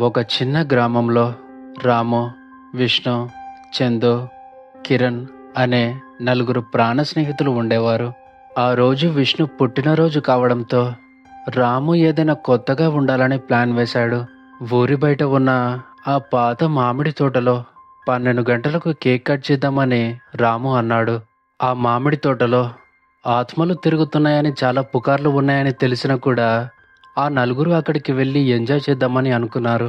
ఒక చిన్న గ్రామంలో రాము, విష్ణు, చందు, కిరణ్ అనే నలుగురు ప్రాణ స్నేహితులు ఉండేవారు. ఆ రోజు విష్ణు పుట్టినరోజు కావడంతో రాము ఏదైనా కొత్తగా ఉండాలని ప్లాన్ వేశాడు. ఊరి బయట ఉన్న ఆ పాత మామిడి తోటలో 12 గంటలకు కేక్ కట్ చేద్దామని రాము అన్నాడు. ఆ మామిడి తోటలో ఆత్మలు తిరుగుతున్నాయని, చాలా పుకార్లు ఉన్నాయని తెలిసినా కూడా ఆ నలుగురు అక్కడికి వెళ్ళి ఎంజాయ్ చేద్దామని అనుకున్నారు.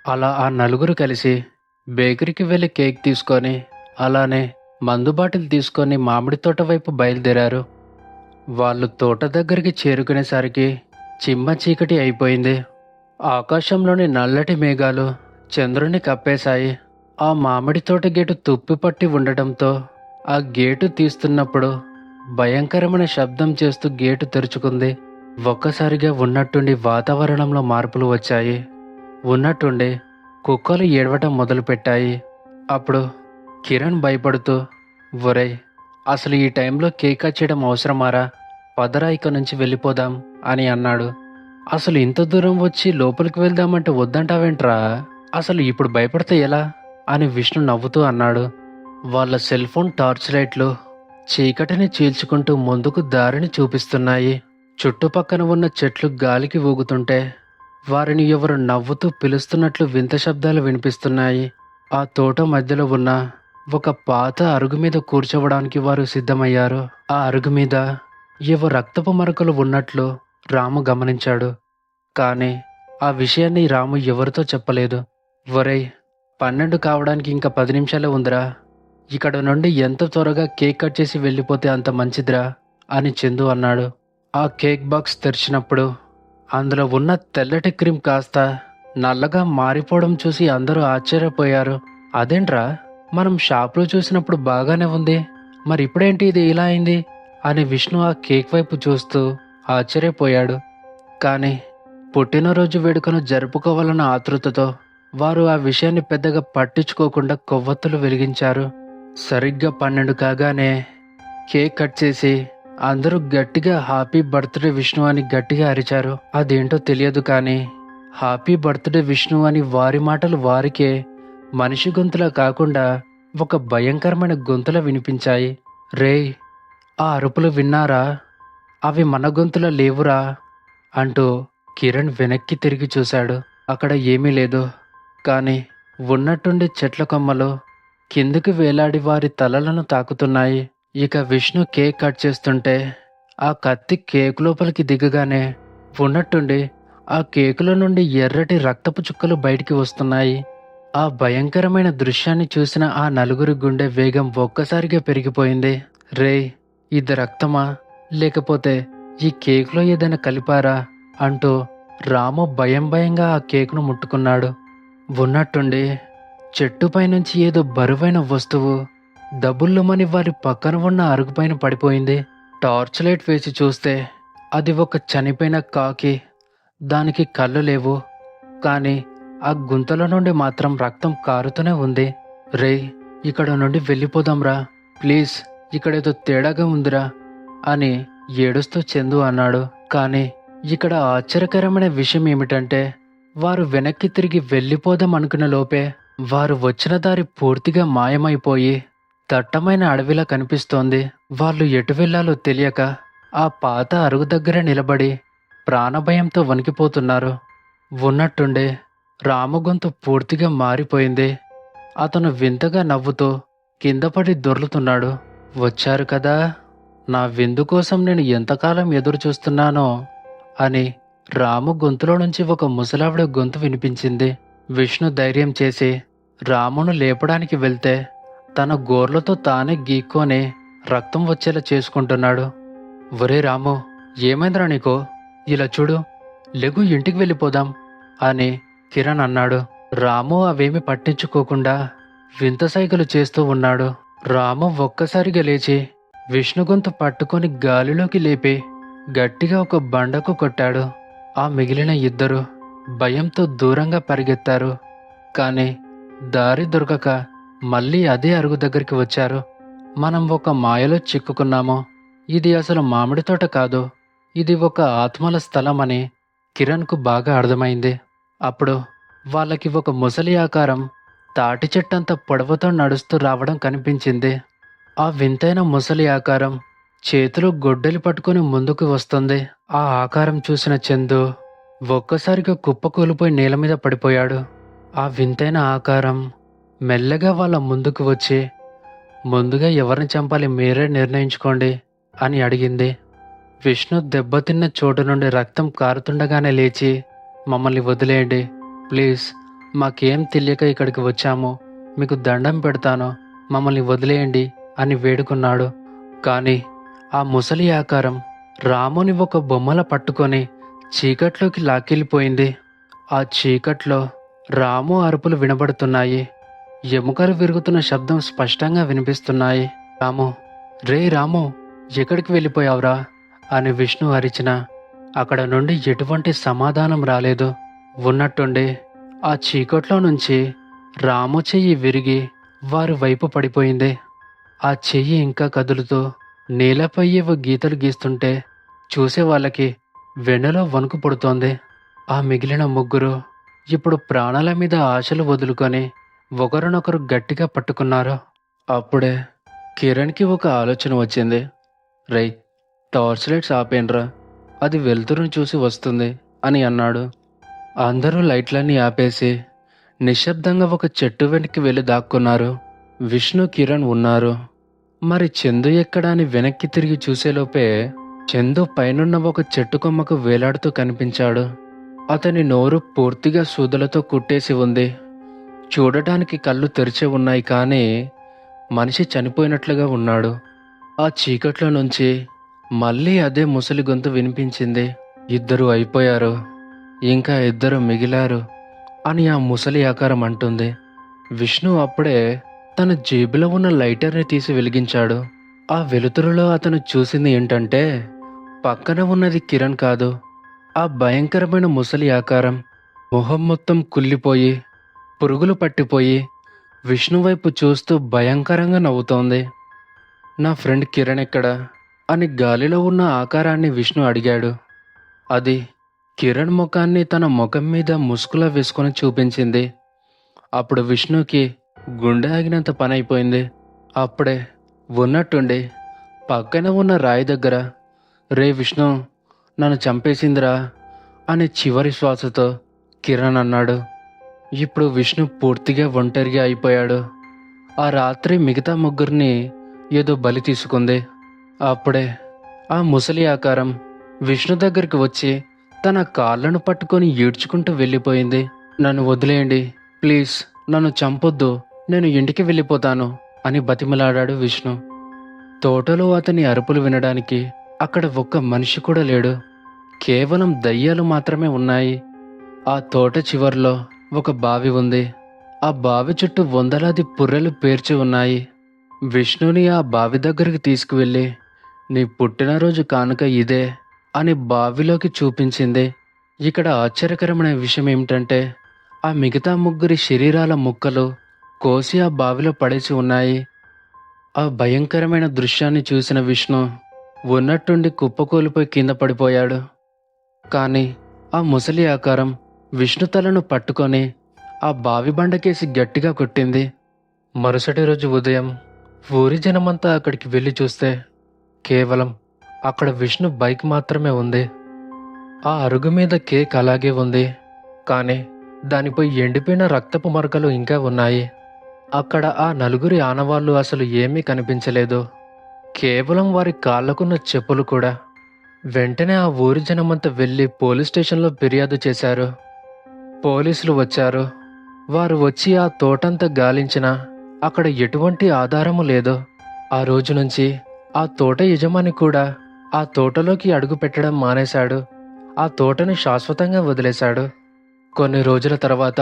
అలా ఆ నలుగురు కలిసి బేకరీకి వెళ్ళి కేక్ తీసుకొని, అలానే మందు బాటిల్ తీసుకొని మామిడి తోట వైపు బయలుదేరారు. వాళ్ళు తోట దగ్గరికి చేరుకునేసరికి చిమ్మ చీకటి అయిపోయింది. ఆకాశంలోని నల్లటి మేఘాలు చంద్రుని కప్పేశాయి. ఆ మామిడి తోట గేటు తుప్పిపట్టి ఉండటంతో ఆ గేటు తీస్తున్నప్పుడు భయంకరమైన శబ్దం చేస్తూ గేటు తెరుచుకుంది. ఒక్కసారిగా ఉన్నట్టుండి వాతావరణంలో మార్పులు వచ్చాయి. ఉన్నట్టుండి కుక్కలు ఏడవటం మొదలుపెట్టాయి. అప్పుడు కిరణ్ భయపడుతూ, ఒరేయ్, అసలు ఈ టైంలో కేక్ కట్ చేయడం అవసరమారా? పదరా ఇక నుంచి వెళ్ళిపోదాం అని అన్నాడు. అసలు ఇంత దూరం వచ్చి లోపలికి వెళ్దామంటే వద్దంటావేంట్రా? అసలు ఇప్పుడు భయపడితే ఎలా అని విష్ణు నవ్వుతూ అన్నాడు. వాళ్ళ సెల్ ఫోన్ టార్చ్ లైట్లు చీకటిని చీల్చుకుంటూ ముందుకు దారిని చూపిస్తున్నాయి. చుట్టుపక్కన ఉన్న చెట్లు గాలికి ఊగుతుంటే వారిని ఎవరు నవ్వుతూ పిలుస్తున్నట్లు వింత శబ్దాలు వినిపిస్తున్నాయి. ఆ తోట మధ్యలో ఉన్న ఒక పాత అరుగు మీద కూర్చోవడానికి వారు సిద్ధమయ్యారు. ఆ అరుగు మీద ఏవో రక్తపు మరకలు ఉన్నట్లు రాము గమనించాడు. కానీ ఆ విషయాన్ని రాము ఎవరితో చెప్పలేదు. ఒరేయ్, 12 కావడానికి ఇంకా 10 నిమిషాలే ఉందిరా. ఇక్కడ నుండి ఎంత త్వరగా కేక్ కట్ చేసి వెళ్ళిపోతే అంత మంచిదిరా అని చందు అన్నాడు. ఆ కేక్ బాక్స్ తెరిచినప్పుడు అందులో ఉన్న తెల్లటి క్రీమ్ కాస్త నల్లగా మారిపోవడం చూసి అందరూ ఆశ్చర్యపోయారు. అదేంట్రా, మనం షాప్లో చూసినప్పుడు బాగానే ఉంది, మరి ఇప్పుడేంటి ఇది ఇలా అయింది అని విష్ణు ఆ కేక్ వైపు చూస్తూ ఆశ్చర్యపోయాడు. కానీ పుట్టినరోజు వేడుకను జరుపుకోవాలన్న ఆతృతతో వారు ఆ విషయాన్ని పెద్దగా పట్టించుకోకుండా కొవ్వొత్తులు వెలిగించారు. సరిగ్గా 12 కాగానే కేక్ కట్ చేసి అందరూ గట్టిగా హ్యాపీ బర్త్డే విష్ణు అని గట్టిగా అరిచారు. అదేంటో తెలియదు కానీ హ్యాపీ బర్త్డే విష్ణు అని వారి మాటలు వారికే మనిషి గొంతులా కాకుండా ఒక భయంకరమైన గొంతులా వినిపించాయి. రేయ్, ఆ అరుపులు విన్నారా? అవి మన గొంతులా లేవురా అంటూ కిరణ్ వెనక్కి తిరిగి చూశాడు. అక్కడ ఏమీ లేదు. కానీ ఉన్నట్టుండి చెట్ల కొమ్మలు కిందకి వేలాడి వారి తలలను తాకుతున్నాయి. ఇక విష్ణు కేక్ కట్ చేస్తుంటే ఆ కత్తి కేక్ లోపలికి దిగగానే ఉన్నట్టుండి ఆ కేకులో నుండి ఎర్రటి రక్తపు చుక్కలు బయటికి వస్తున్నాయి. ఆ భయంకరమైన దృశ్యాన్ని చూసిన ఆ నలుగురి గుండె వేగం ఒక్కసారిగా పెరిగిపోయింది. రేయ్, ఇది రక్తమా, లేకపోతే ఈ కేకులో ఏదైనా కలిపారా అంటూ రాము భయం భయంగా ఆ కేకును ముట్టుకున్నాడు. ఉన్నట్టుండి చెట్టుపై నుంచి ఏదో బరువైన వస్తువు దబుల్లుమని వారి పక్కన ఉన్న అరుగుపైన పడిపోయింది. టార్చ్ లైట్ వేసి చూస్తే అది ఒక చనిపోయిన కాకి. దానికి కళ్ళు లేవు, కానీ ఆ గుంతల నుండి మాత్రం రక్తం కారుతూనే ఉంది. రేయ్, ఇక్కడ నుండి వెళ్ళిపోదాంరా ప్లీజ్, ఇక్కడేదో తేడాగా ఉందిరా అని ఏడుస్తూ చందు అన్నాడు. కానీ ఇక్కడ ఆశ్చర్యకరమైన విషయం ఏమిటంటే వారు వెనక్కి తిరిగి వెళ్ళిపోదాం అనుకున్న లోపే వారు వచ్చిన దారి పూర్తిగా మాయమైపోయి దట్టమైన అడవిలా కనిపిస్తోంది. వాళ్ళు ఎటు వెళ్లాలో తెలియక ఆ పాత అరుగు దగ్గర నిలబడి ప్రాణభయంతో వణికిపోతున్నారు. ఉన్నట్టుండే రాము గొంతు పూర్తిగా మారిపోయింది. అతను వింతగా నవ్వుతూ కిందపడి దొర్లుతున్నాడు. వచ్చారు కదా, నా విందు కోసం నేను ఎంతకాలం ఎదురు చూస్తున్నానో అని రాము గొంతులో నుంచి ఒక ముసలావిడ గొంతు వినిపించింది. విష్ణు ధైర్యం చేసి రామును లేపడానికి వెళ్తే తన గోర్లతో తానే గీక్కొని రక్తం వచ్చేలా చేసుకుంటున్నాడు. ఒరే రాము, ఏమైందిరా నీకు? ఇలా చూడు, లెగు, ఇంటికి వెళ్ళిపోదాం అని కిరణ్ అన్నాడు. రాము అవేమి పట్టించుకోకుండా వింత సైగలు చేస్తూ ఉన్నాడు. రాము ఒక్కసారిగా లేచి విష్ణు గొంతు పట్టుకొని గాలిలోకి లేపి గట్టిగా ఒక బండకు కొట్టాడు. ఆ మిగిలిన ఇద్దరు భయంతో దూరంగా పరిగెత్తారు. కానీ దారి దొరకక మళ్ళీ అదే అరుగు దగ్గరికి వచ్చారు. మనం ఒక మాయలో చిక్కుకున్నాము. ఇది అసలు మామిడి తోట కాదు, ఇది ఒక ఆత్మల స్థలం అని కిరణ్కు బాగా అర్థమైంది. అప్పుడు వాళ్ళకి ఒక ముసలి ఆకారం తాటి చెట్టంత పొడవుతో నడుస్తూ రావడం కనిపించింది. ఆ వింతైన ముసలి ఆకారం చేతిలో గొడ్డలి పట్టుకుని ముందుకు వస్తుంది. ఆ ఆకారం చూసిన చందు ఒక్కసారిగా కుప్పకూలిపోయి నేల మీద పడిపోయాడు. ఆ వింతైన ఆకారం మెల్లగా వాళ్ళ ముందుకు వచ్చి, ముందుగా ఎవరిని చంపాలి మీరే నిర్ణయించుకోండి అని అడిగింది. విష్ణు దెబ్బతిన్న చోటు నుండి రక్తం కారుతుండగానే లేచి, మమ్మల్ని వదిలేయండి ప్లీజ్, మాకేం తెలియక ఇక్కడికి వచ్చాము, మీకు దండం పెడతాను, మమ్మల్ని వదిలేయండి అని వేడుకున్నాడు. కానీ ఆ ముసలి ఆకారం రాముని ఒక బొమ్మల పట్టుకొని చీకట్లోకి లాక్కెళ్ళిపోయింది. ఆ చీకట్లో రాము అరుపులు వినబడుతున్నాయి. ఎముకలు విరుగుతున్న శబ్దం స్పష్టంగా వినిపిస్తున్నాయి. రాము, రే రాము, ఎక్కడికి వెళ్ళిపోయావురా అని విష్ణు అరిచినా అక్కడ నుండి ఎటువంటి సమాధానం రాలేదు. ఉన్నట్టుండి ఆ చీకట్లో నుంచి రాము చెయ్యి విరిగి వారి వైపు పడిపోయింది. ఆ చెయ్యి ఇంకా కదులుతూ నేలపై ఏవో గీతలు గీస్తుంటే చూసే వాళ్ళకి వెన్నులో వణుకు పుడుతోంది. ఆ మిగిలిన ముగ్గురు ఇప్పుడు ప్రాణాల మీద ఆశలు వదులుకొని ఒకరినొకరు గట్టిగా పట్టుకున్నారు. అప్పుడే కిరణ్కి ఒక ఆలోచన వచ్చింది. రై, టార్చ్ లైట్స్ ఆపేండ్రా, అది వెలుతురుని చూసి వస్తుంది అని అన్నాడు. అందరూ లైట్లన్నీ ఆపేసి నిశ్శబ్దంగా ఒక చెట్టు వెనక్కి వెళ్ళి దాక్కున్నారు. విష్ణు, కిరణ్ ఉన్నారు. మరి చందు ఎక్కడా అని వెనక్కి తిరిగి చూసేలోపే చందు పైనున్న ఒక చెట్టు కొమ్మకు వేలాడుతూ కనిపించాడు. అతని నోరు పూర్తిగా సూదులతో కుట్టేసి ఉంది. చూడటానికి కళ్ళు తెరిచే ఉన్నాయి, కానీ మనిషి చనిపోయినట్లుగా ఉన్నాడు. ఆ చీకట్లో నుంచి మళ్ళీ అదే ముసలి గొంతు వినిపించింది. ఇద్దరు అయిపోయారు, ఇంకా ఇద్దరు మిగిలారు అని ఆ ముసలి ఆకారం అంటుంది. విష్ణు అప్పుడే తన జేబులో ఉన్న లైటర్ని తీసి వెలిగించాడు. ఆ వెలుతురులో అతను చూసింది ఏంటంటే, పక్కన ఉన్నది కిరణ్ కాదు, ఆ భయంకరమైన ముసలి ఆకారం. మొహం మొత్తం కుళ్ళిపోయి పురుగులు పట్టిపోయి విష్ణు వైపు చూస్తూ భయంకరంగా నవ్వుతోంది. నా ఫ్రెండ్ కిరణ్ ఎక్కడా అని గాలిలో ఉన్న ఆకారాన్ని విష్ణు అడిగాడు. అది కిరణ్ ముఖాన్ని తన ముఖం మీద ముసుగులా వేసుకొని చూపించింది. అప్పుడు విష్ణుకి గుండె ఆగినంత పని అయిపోయింది. అప్పుడే ఉన్నట్టుండి పక్కన ఉన్న రాయి దగ్గర, రే విష్ణు, నన్ను చంపేసిందిరా అని చివరి శ్వాసతో కిరణ్ అన్నాడు. ఇప్పుడు విష్ణు పూర్తిగా ఒంటరిగా అయిపోయాడు. ఆ రాత్రి మిగతా ముగ్గురిని ఏదో బలి తీసుకుంది. అప్పుడే ఆ ముసలి ఆకారం విష్ణు దగ్గరికి వచ్చి తన కాళ్ళను పట్టుకొని ఈడ్చుకుంటూ వెళ్ళిపోయింది. నన్ను వదిలేయండి ప్లీజ్, నన్ను చంపొద్దు, నేను ఇంటికి వెళ్ళిపోతాను అని బతిమలాడాడు విష్ణు. తోటలో అతని అరుపులు వినడానికి అక్కడ ఒక్క మనిషి కూడా లేడు, కేవలం దయ్యాలు మాత్రమే ఉన్నాయి. ఆ తోట చివర్లో ఒక బావి ఉంది. ఆ బావి చుట్టూ వందలాది పుర్రెలు పేర్చి ఉన్నాయి. విష్ణుని ఆ బావి దగ్గరికి తీసుకువెళ్ళి, నీ పుట్టినరోజు కానుక ఇదే అని బావిలోకి చూపించింది. ఇక్కడ ఆశ్చర్యకరమైన విషయం ఏమిటంటే, ఆ మిగతా ముగ్గురి శరీరాల ముక్కలు కోసి ఆ బావిలో పడేసి ఉన్నాయి. ఆ భయంకరమైన దృశ్యాన్ని చూసిన విష్ణు ఉన్నట్టుండి కుప్పకూలిపోయి కింద పడిపోయాడు. కానీ ఆ ముసలి ఆకారం విష్ణు తలను పట్టుకొని ఆ బావి బండకేసి గట్టిగా కొట్టింది. మరుసటి రోజు ఉదయం ఊరి జనమంతా అక్కడికి వెళ్ళి చూస్తే కేవలం అక్కడ విష్ణు బైక్ మాత్రమే ఉంది. ఆ అరుగు మీద కేక్ అలాగే ఉంది, కానీ దానిపై ఎండిపోయిన రక్తపు మరకలు ఇంకా ఉన్నాయి. అక్కడ ఆ నలుగురి ఆనవాళ్లు అసలు ఏమీ కనిపించలేదు, కేవలం వారి కాళ్లకున్న చెప్పులు కూడా. వెంటనే ఆ ఊరి జనమంతా వెళ్ళి పోలీస్ స్టేషన్లో ఫిర్యాదు చేశారు. పోలీసులు వచ్చారు. వారు వచ్చి ఆ తోటంతా గాలించినా అక్కడ ఎటువంటి ఆధారము లేదు. ఆ రోజు నుంచి ఆ తోట యజమాని కూడా ఆ తోటలోకి అడుగు పెట్టడం మానేశాడు. ఆ తోటని శాశ్వతంగా వదిలేశాడు. కొన్ని రోజుల తర్వాత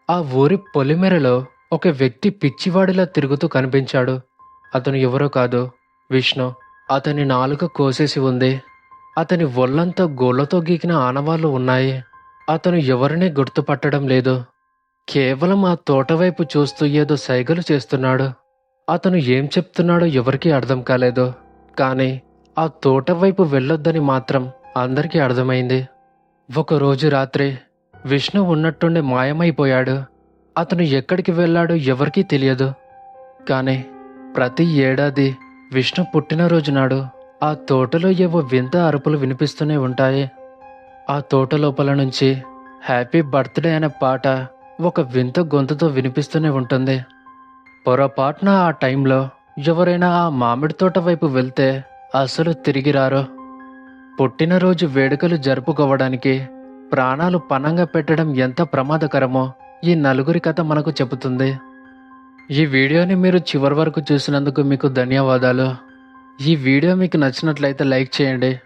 ఆ ఊరి పొలిమేరలో ఒక వ్యక్తి పిచ్చివాడిలా తిరుగుతూ కనిపించాడు. అతను ఎవరో కాదు, విష్ణు. అతని నాలుక కోసేసి ఉంది. అతని ఒళ్ళంతా గోళ్లతో గీకిన ఆనవాళ్లు ఉన్నాయి. అతను ఎవరినీ గుర్తుపట్టడం లేదు. కేవలం ఆ తోట వైపు చూస్తూ ఏదో సైగలు చేస్తున్నాడు. అతను ఏం చెప్తున్నాడో ఎవరికీ అర్థం కాలేదు, కానీ ఆ తోట వైపు వెళ్ళొద్దని మాత్రం అందరికీ అర్థమైంది. ఒకరోజు రాత్రి విష్ణు ఉన్నట్టుండి మాయమైపోయాడు. అతను ఎక్కడికి వెళ్ళాడో ఎవరికీ తెలియదు. కానీ ప్రతి ఏడాది విష్ణు పుట్టినరోజు నాడు ఆ తోటలో ఏవో వింత అరుపులు వినిపిస్తూనే ఉంటాయి. ఆ తోట లోపల నుంచి హ్యాపీ బర్త్డే అనే పాట ఒక వింత గొంతుతో వినిపిస్తూనే ఉంటుంది. పొరపాటున ఆ టైంలో ఎవరైనా ఆ మామిడి తోట వైపు వెళ్తే అసలు తిరిగి రారు. పుట్టినరోజు వేడుకలు జరుపుకోవడానికి ప్రాణాలు పణంగా పెట్టడం ఎంత ప్రమాదకరమో ఈ నలుగురి కథ మనకు చెబుతుంది. ఈ వీడియోని మీరు చివరి వరకు చూసినందుకు మీకు ధన్యవాదాలు. ఈ వీడియో మీకు నచ్చినట్లయితే లైక్ చేయండి.